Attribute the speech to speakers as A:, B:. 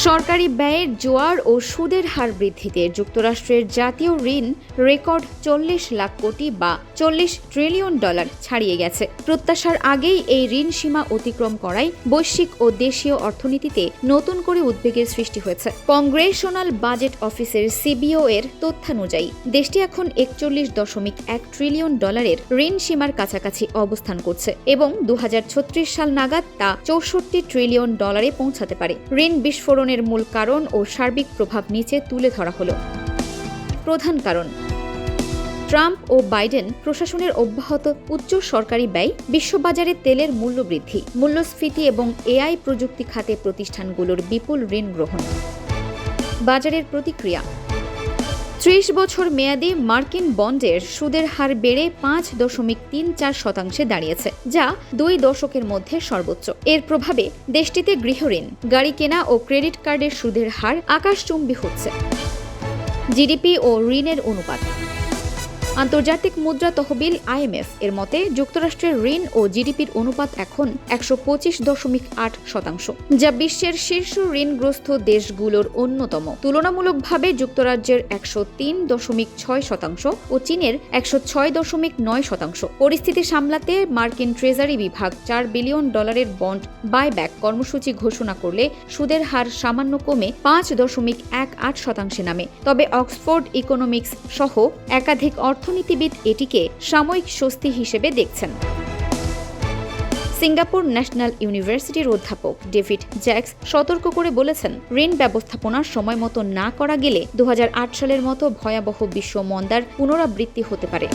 A: সরকারি ব্যয়ের জোয়ার ও সুদের হার বৃদ্ধিতে যুক্তরাষ্ট্রের জাতীয় ঋণ রেকর্ড 40 লাখ কোটি বা $40 ট্রিলিয়ন ছাড়িয়ে গেছে। প্রত্যাশার আগেই এই ঋণ সীমা অতিক্রম করায় বৈশ্বিক ও দেশীয় অর্থনীতিতে নতুন করে উদ্বেগের সৃষ্টি হয়েছে। কংগ্রেশনাল বাজেট অফিসের সিবিও এর তথ্যানুযায়ী দেশটি এখন $41.1 ট্রিলিয়ন ঋণ সীমার কাছাকাছি অবস্থান করছে এবং 2036 সাল নাগাদ তা $64 ট্রিলিয়ন পৌঁছাতে পারে। ঋণ বিস্ফোরণের মূল কারণ ও সার্বিক প্রভাব নিচে তুলে ধরা হলো। প্রধান কারণ: ট্রাম্প ও বাইডেন প্রশাসনের অব্যাহত উচ্চ সরকারি ব্যয়, বিশ্ববাজারে তেলের মূল্য বৃদ্ধি, মূল্যস্ফীতি এবং এআই প্রযুক্তি খাতে প্রতিষ্ঠানগুলোর বিপুল ঋণ গ্রহণ। বাজারের প্রতিক্রিয়া: 30 বছর মেয়াদী মার্কিন বন্ডের সুদের হার বেড়ে 5.34% দাঁড়িয়েছে, যা 2 দশকের মধ্যে সর্বোচ্চ। এর প্রভাবে দেশটিতে গৃহঋণ, গাড়ি কেনা ও ক্রেডিট কার্ডের সুদের হার আকাশচুম্বী হচ্ছে। জিডিপি ও ঋণের অনুপাত: আন্তর্জাতিক মুদ্রা তহবিল IMF এর মতে যুক্তরাষ্ট্রের ঋণ ও জিডিপির অনুপাত এখন 125.8%, যা বিশ্বের শীর্ষ ঋণগ্রস্ত দেশগুলোর অন্যতম। তুলনামূলকভাবে যুক্তরাজ্যের 103.6% ও চীনের 106.9%। পরিস্থিতি সামলাতে মার্কিন ট্রেজারি বিভাগ $4 বিলিয়ন বন্ড বাইব্যাক কর্মসূচি ঘোষণা করলে সুদের হার সামান্য কমে 5.18% নামে। তবে অক্সফোর্ড ইকোনমিক্স সহ একাধিক অর্থনীতিবিদ এটিকে সাময়িক স্বস্তি হিসেবে দেখছেন। সিঙ্গাপুর ন্যাশনাল ইউনিভার্সিটির অধ্যাপক ডেভিড জ্যাক্স সতর্ক করে বলেছেন, ঋণ ব্যবস্থাপনার সময় মতো না করা গেলে 2008 সালের মতো ভয়াবহ বিশ্ব মন্দার পুনরাবৃত্তি হতে পারে।